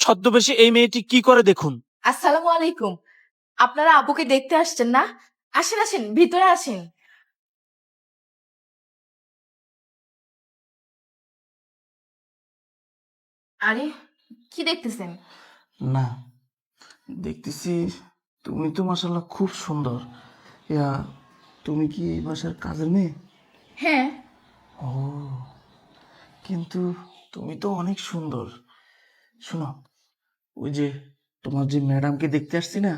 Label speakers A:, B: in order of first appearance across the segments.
A: ছদ্মবেশে এই মেয়েটি কি করে দেখুন।
B: আসসালামু আলাইকুম। আপনারা আপুকে দেখতে আসছেন না? আসেন আসেন, ভিতরে আসেন। আরে কি দেখতেছেন?
C: না, দেখতেছি তুমি তো মাশাআল্লাহ খুব সুন্দর। ইয়া, তুমি কি এই বাসার কাজের মেয়ে?
B: হ্যাঁ।
C: ও, কিন্তু তুমি তো অনেক সুন্দর। শোনো, ওই যে তোমার যে ম্যাডামকে দেখতে আসছি না,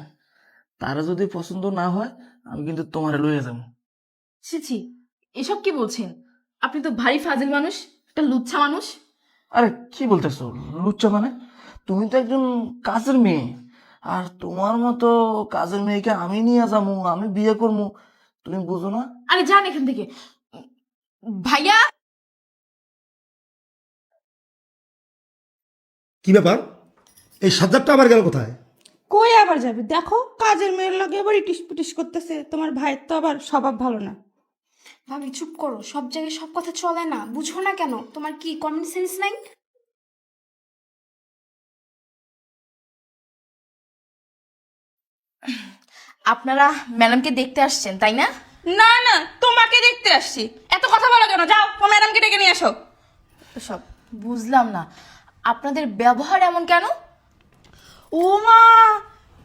C: তারা যদি পছন্দ না হয় আমি কিন্তু তোমারে লইয়া যাবো।
B: ছি ছি, এসব কি বলছেন? আপনি তো ভারী ফাজিল মানুষ, একটা লুচ্ছা মানুষ।
C: আরে কি বলতেছো লুচ্চা মানে? তুমি তো একজন কাজের মেয়ে, আর তোমার মতো কাজের মেয়েকে আমি নিয়ে যাবো, আমি বিয়ে করবো, তুমি বুঝো না?
B: আরে যান এখান থেকে। ভাইয়া।
D: কি ব্যাপার? এই সাজ্জাদটা আবার গেল কোথায়?
E: কই আবার যাবে? দেখো কাজের মেয়ের লাগে আবার ইটিস পিটিস করতেছে। তোমার ভাইয়ের তো আবার স্বভাব ভালো না।
F: ভাবি চুপ করো, সব জায়গায় সব কথা চলে না, বুঝো না কেন? তোমার কি কমন সেন্স নাই?
B: আপনারা ম্যাডামকে দেখতে আসছেন তাই না?
E: না না, তোমাকে দেখতে আসছি। এত কথা বলো কেন? যাও তোমার ম্যাডামকে ডেকে নিয়ে আসো।
B: সব বুঝলাম না, আপনাদের ব্যবহার এমন কেন?
E: ও মা,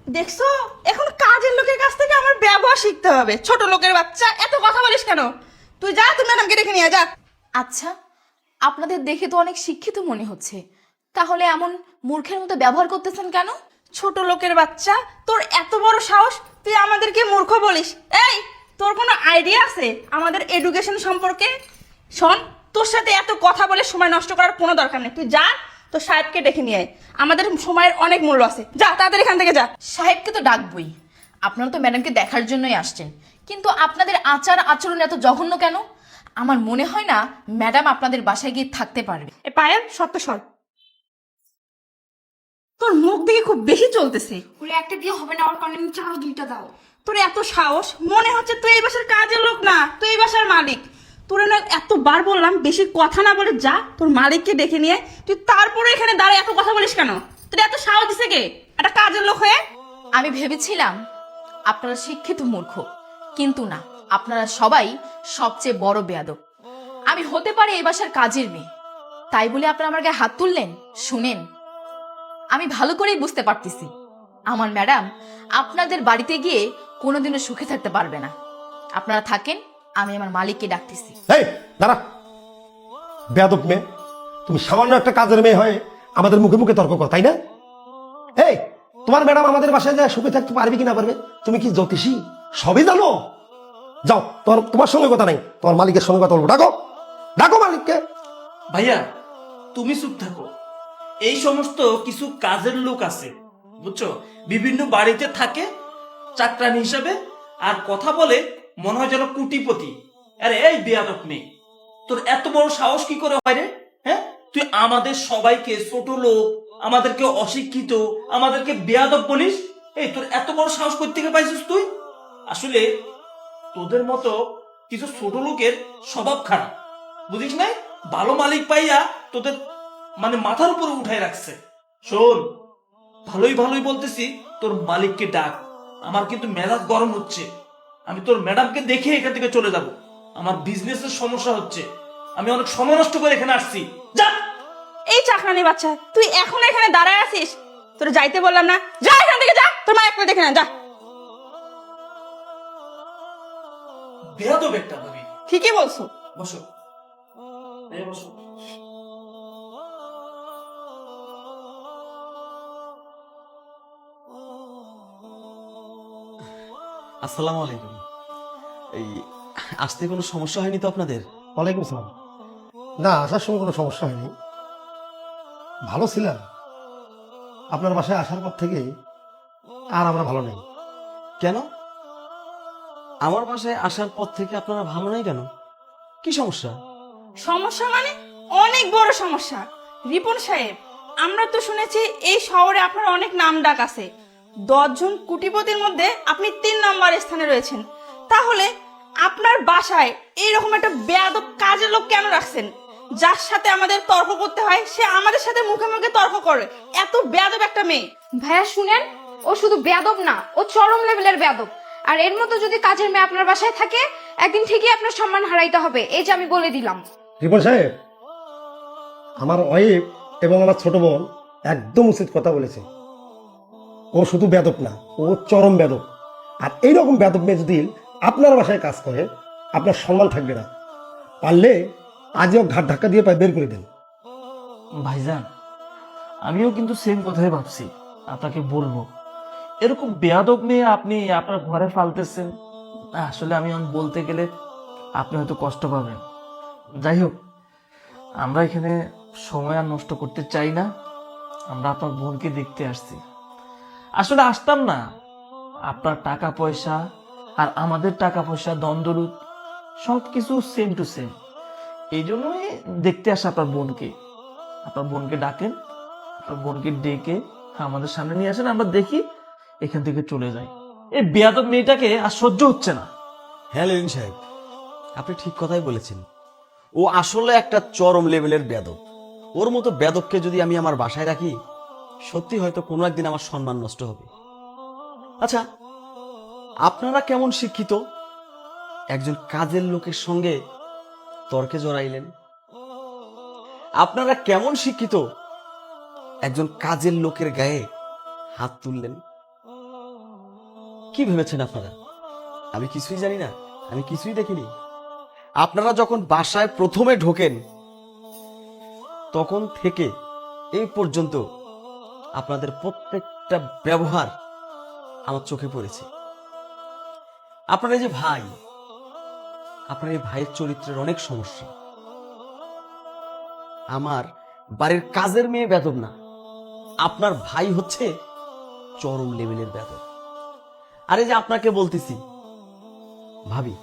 E: দেখছো এখন কাজের লোকের কাছ থেকে আমার ব্যবহার শিখতে হবে। ছোট লোকের বাচ্চা, এত কথা বলিস কেন? তুই যা, তুমি ম্যাডামকে ডেকে নিয়ে যা।
B: আচ্ছা, আপনাদের দেখে তো অনেক শিক্ষিত মনে হচ্ছে, তাহলে এমন মূর্খের মতো ব্যবহার করতেছেন কেন?
E: ছোট লোকের বাচ্চা, তোর এত বড় সাহস, তুই আমাদেরকে মূর্খ বলিস? এই, তোর কোনো আইডিয়া আছে আমাদের এডুকেশন সম্পর্কে? শোন, তোর সাথে এত কথা বলে সময় নষ্ট করার কোনো দরকার নেই। তুই যা, তোর সাহেবকে ডেকে নিয়ে আয়। আমাদের সময়ের অনেক মূল্য আছে। যা তাড়াতাড়ি এখান থেকে যা।
B: সাহেবকে তো ডাকবই, আপনারা তো ম্যাডামকে দেখার জন্যই আসছেন, কিন্তু আপনাদের আচার আচরণ এত জঘন্য কেন? আমার মনে হয় না ম্যাডাম আপনাদের বাসায় গিয়ে থাকতে পারবে।
E: এ পায়েল, সত্য সর। তোর মুখ দিকে খুব বেশি চলতেছে।
F: ওরে একটা দিয়ে হবে না, ওর কারণে নিচে আরো দুইটা দাও।
E: তোর এত সাহস, মনে হচ্ছে তুই এই বাসার কাজের লোক না, তুই এই বাসার মালিক। তোর না এতবার বললাম বেশি কথা না বলে যা, তোর মালিককে ডেকে নিয়ে। তুই তারপরে এখানে দাঁড়িয়ে এত কথা বলিস কেন? তোর এত সাহস দিছে কে, একটা কাজের লোক হয়ে?
B: আমি ভেবেছিলাম আপনারা শিক্ষিত মূর্খ, কিন্তু না, আপনারা সবাই সবচেয়ে বড় বেয়াদব। আমি হতে পারি এই বাসার কাজের মেয়ে, তাই বলে আপনারা আমার গায়ে হাত তুললেন? শুনেন, আমি ভালো করেই বুঝতে পারতেছি আমার ম্যাডাম আপনাদের বাড়িতে গিয়ে কোনোদিনও সুখে থাকতে পারবে না। আপনারা থাকেন, আমি আমার মালিককে ডাকতেছি।
D: এই দাঁড়া, বেয়াদব মেয়ে, তুমি সামান্য একটা কাজের মেয়ে হয়ে আমাদের মুখে মুখে তর্ক কর, তাই না? এই, তোমার ম্যাডাম আমাদের বাসায় যায় সুখে থাকতে পারবে কি না পারবে তুমি কি জ্যোতিষী সবই জানো? যাও, তোমার সঙ্গে কথা নাই, তোমার মালিকের সঙ্গে কথা বলবো। ডাকো, ডাকো মালিককে।
A: ভাইয়া তুমি চুপ থাকো। এই সমস্ত কিছু কাজের লোক আছে, বুঝছো, বিভিন্ন বাড়িতে থাকে চাকরানি হিসাবে, আর কথা বলে মনে হয় যেন কোটিপতি। আরে এই বেয়াদব মেয়ে, তোর এত বড় সাহস কি করে হয় রে? হ্যাঁ, তুই আমাদের সবাইকে ছোট লোক, আমাদেরকে অশিক্ষিত, আমাদেরকে বেয়াদব বলিস? এই তোর এত বড় সাহস করতে গিয়ে পাইছিস তুই? আসলে তোদের মতো কিছু ছোট লোকের স্বভাব খারাপ, বুঝিস নাই? ভালো মালিক পাইয়া তোদের মানে মাথার উপরে উঠাই রাখছে। শোন, ভালোই ভালোই বলতেছি, তোর মালিককে ডাক। আমার কিন্তু মেজাজ গরম হচ্ছে, আমি তোর ম্যাডামকে দেখে এখান থেকে চলে যাব। আমার বিজনেসের সমস্যা হচ্ছে, আমি অনেক সময় নষ্ট করে এখানে আসছি। যা।
E: এই চাকরানি বাচ্চা, তুই এখন এখানে দাঁড়ায় আছিস? তোর যাইতে বললাম না? যা এখান থেকে, যা, তোর মা একটা দেখে না, যা।
A: বেয়াদব একটা ভাবি।
E: ঠিকই বলছো।
A: বসো, এই বসো।
G: আসসালামু আলাইকুম। এই আসতে কোনো সমস্যা হয়নি তো আপনাদের?
D: ওয়ালাইকুম আসসালাম। না, আসার সময় কোনো সমস্যা হয়নি, ভালো ছিলাম। আপনার বাসায় আসার পর থেকে আর আমরা ভালো নেই।
G: কেন? আমার বাসায় আসার পর থেকে আপনারা ভালো নাই কেন? কি সমস্যা?
E: সমস্যা মানে অনেক বড় সমস্যা। রিপন সাহেব, আমরা তো শুনেছি এই শহরে আপনার অনেক নাম ডাক আছে। 10 জন কোটিপতির মধ্যে আপনি 3 নম্বর স্থানে রয়েছেন। তাহলে আপনার বাসায় এইরকম একটা বেয়াদব কাজের লোক কেন রাখছেন, যার সাথে আমাদের তর্ক করতে হয় সে আমাদের সাথে মুখে মুখে তর্ক করে। এত বেয়াদব একটা মেয়ে।
F: ভাইয়া শুনেন, ও শুধু বেয়াদব না, ও চরম লেভেলের বেয়াদব। আর এর মতো যদি কাজের মেয়ে আপনার বাসায় থাকে, একদিন ঠিকই আপনার সম্মান হারাইতে হবে, এই যে আমি বলে দিলাম।
D: রিপন সাহেব, আমার ওয়াইফ এবং আমার ছোট বোন একদম উচিত কথা বলেছে। ও শুধু বেদব না, ও চরম বেদব। আর এইরকম বেদব মেয়ে যদি আপনার বাসায় কাজ করে, আপনার সম্মান থাকবে না। পারলে আজও ঘাট ধাক্কা দিয়ে পায়ে বের করে দেন।
C: ভাইজান, আমিও কিন্তু সেম কথাই ভাবছি, আপনাকে বলবো এরকম বেয়াদব মেয়ে আপনি আপনার ঘরে ফালতেছেন। আসলে আমি বলতে গেলে আপনি হয়তো কষ্ট পাবেন। যাই হোক, আমরা এখানে সময় আর নষ্ট করতে চাই না। আমরা আপনার বোনকে দেখতে আসছি। আসলে আসতাম না, আপনার টাকা পয়সা আর আমাদের টাকা পয়সা দ্বন্দ্বরূপ সবকিছু সেম টু সেম। এই জন্যই দেখতে আসা আপনার বোনকে। আপনার বোনকে ডাকেন, আপনার বোনকে ডেকে আমাদের সামনে নিয়ে আসেন, আমরা দেখি, এখান থেকে চলে যাই। এই বেয়াদব মেয়েটাকে আর সহ্য হচ্ছে না।
G: হ্যাঁ লেলিন সাহেব, আপনি ঠিক কথাই বলেছেন। ও আসলে একটা চরম লেভেলের বেদব। ওর মতো বেদবকে যদি আমি আমার বাসায় রাখি, সত্যি হয়তো কোনো একদিন আমার সম্মান নষ্ট হবে। আচ্ছা, আপনারা কেমন শিক্ষিত একজন কাজের লোকের সঙ্গে তর্কে জড়াইলেন? আপনারা কেমন শিক্ষিত একজন কাজের লোকের গায়ে হাত তুললেন? কি ভেবেছেন আপনারা আমি কিছুই জানি না, আমি কিছুই দেখিনি? আপনারা যখন বাসায় প্রথমে ঢোকেন তখন থেকে এই পর্যন্ত আপনাদের প্রত্যেকটা ব্যবহার আমার চোখে পড়েছে। আপনার এই যে ভাই, আপনার এই ভাইয়ের চরিত্রের অনেক সমস্যা। আমার বাড়ির কাজের মেয়ে বেদব না, আপনার ভাই হচ্ছে চরম লেভেলের বেদব। আর এই যে আপনাকে বলতেছি, ভাবি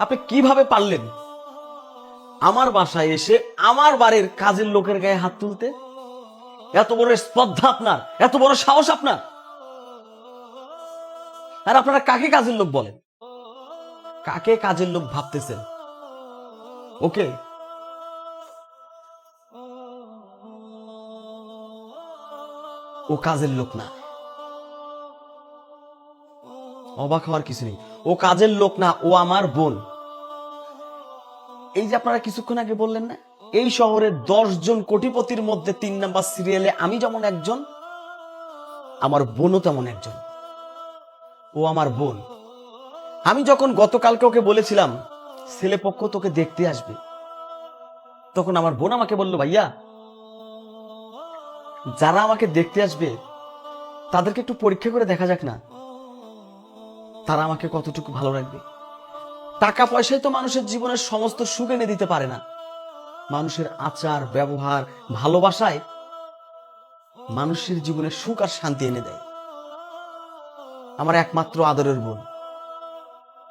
G: আপনি কিভাবে পারলেন আমার বাসায় এসে আমার বাড়ির কাজের লোকের গায়ে হাত তুলতে? এত বড় স্পর্ধা আপনার, এত বড় সাহস আপনার! আর আপনারা কাকে কাজের লোক বলেন? কাকে কাজের লোক ভাবতেছেন? ওকে, ও কাজের লোক না। অবাক হওয়ার কিছু নেই, ও কাজের লোক না, ও আমার বোন। এই যে আপনারা কিছুক্ষণ আগে বললেন না, এই শহরে 10 জন কোটিপতির মধ্যে 3 নাম্বার সিরিয়ালে আমি যেমন একজন, আমার বোনও তেমন একজন। ও আমার বোন। আমি যখন গতকালকে ওকে বলেছিলাম ছেলে পক্ষ তোকে দেখতে আসবে, তখন আমার বোন আমাকে বলল, ভাইয়া যারা আমাকে দেখতে আসবে তাদেরকে একটু পরীক্ষা করে দেখা যাক না, তারা আমাকে কতটুকু ভালো রাখবে। টাকা পয়সায় তো মানুষের জীবনের সমস্ত সুখ এনে দিতে পারে না। মানুষের আচার ব্যবহার ভালোবাসায় মানুষের জীবনে সুখ আর শান্তি এনে দেয়। আমার একমাত্র আদরের বোন।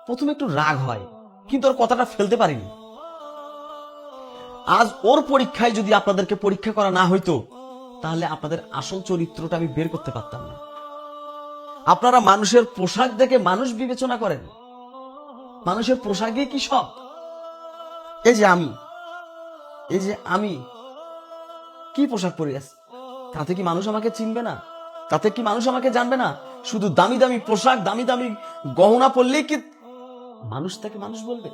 G: প্রথমে একটু রাগ হয়, কিন্তু ওর কথাটা ফেলতে পারিনি। আজ ওর পরীক্ষায় যদি আপনাদেরকে পরীক্ষা করা না হইতো, তাহলে আপনাদের আসল চরিত্রটা আমি বের করতে পারতাম না। আপনারা মানুষের পোশাক দেখে মানুষ বিবেচনা করেন। মানুষের পোশাকে কি সব? এই যে আমি কি পোশাক পরে আছি, তাতে কি মানুষ আমাকে চিনবে না? তাতে কি মানুষ আমাকে জানবে না? শুধু দামি দামি পোশাক, দামি দামি গহনা পরলেই কি মানুষ তাকে মানুষ বলবে?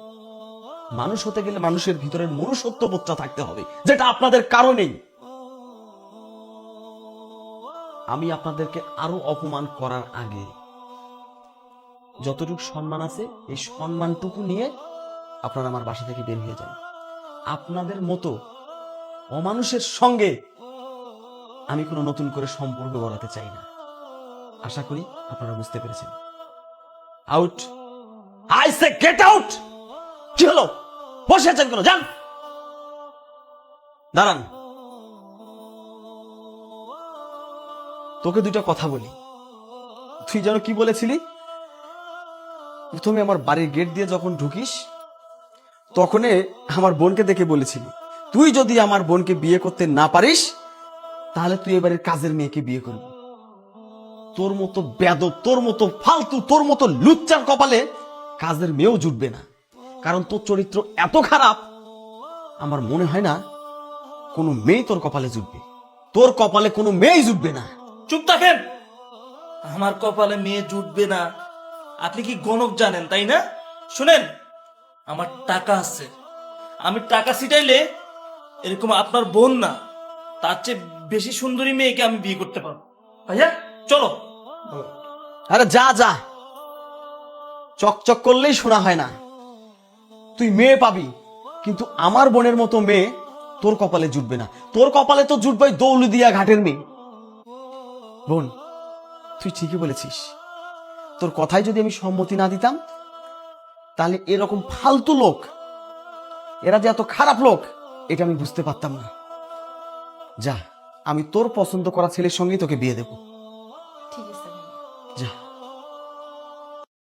G: মানুষ হতে গেলে মানুষের ভিতরের মনুষ্যত্ববোধটা থাকতে হবে, যেটা আপনাদের কারণেই। আমি আপনাদেরকে আরো অপমান করার আগে যতটুকু সম্মান আছে, এই সম্মানটুকু নিয়ে আপনারা আমার বাসা থেকে বের হয়ে যান। আপনাদের মতো অমানুষের সঙ্গে আমি কোনো নতুন করে সম্পর্ক গড়াতে চাই না। আশা করি আপনারা বুঝতে পেরেছেন। Out, I say get out. কি হলো, বসে আছেন কেন? যান, দাঁড়ান। তোকে দুইটা কথা বলি। তুই যেন কি বলেছিলি? প্রথমে আমার বাড়ির গেট দিয়ে যখন ঢুকিস, তখনই আমার বোনকে দেখে বলেছিলি, তুই যদি আমার বোনকে বিয়ে করতে না পারিস, তাহলে তুই এবারের কাজের মেয়েকে বিয়ে করবি। তোর মতো বেদব, তোর মতো ফালতু, তোর মতো লুচ্চার কপালে কাজের মেয়েও জুটবে না। কারণ তোর চরিত্র এত খারাপ, আমার মনে হয় না কোনো মেয়ে তোর কপালে জুটবে। তোর কপালে কোনো মেয়েই জুটবে না।
A: চুপ থাকেন। আমার কপালে মেয়ে জুটবে না, আপনি কি গণক জানেন তাই না? শুনেন, আমার টাকা আছে, আমি টাকা ছিটাইলে এরকম আপনার বোন না, তার চেয়ে বেশি সুন্দরী মেয়েকে আমি বিয়ে করতে পারবো। ভাইয়া চলো।
G: আরে যা যা, চকচক করলেই শোনা হয় না। তুই মেয়ে পাবি, কিন্তু আমার বোনের মতো মেয়ে তোর কপালে জুটবে না। তোর কপালে তো জুটবে ওই দৌলদিয়া ঘাটের মেয়ে। বোন, তুই ঠিকই বলেছিস। তোর কথায় যদি আমি সম্মতি না দিতাম, তাহলে এরকম ফালতু লোক, এরা যে এত খারাপ লোক, এটা আমি বুঝতে পারতাম না। যা, আমি তোর পছন্দ করা ছেলের সঙ্গেই তোকে বিয়ে দেবো।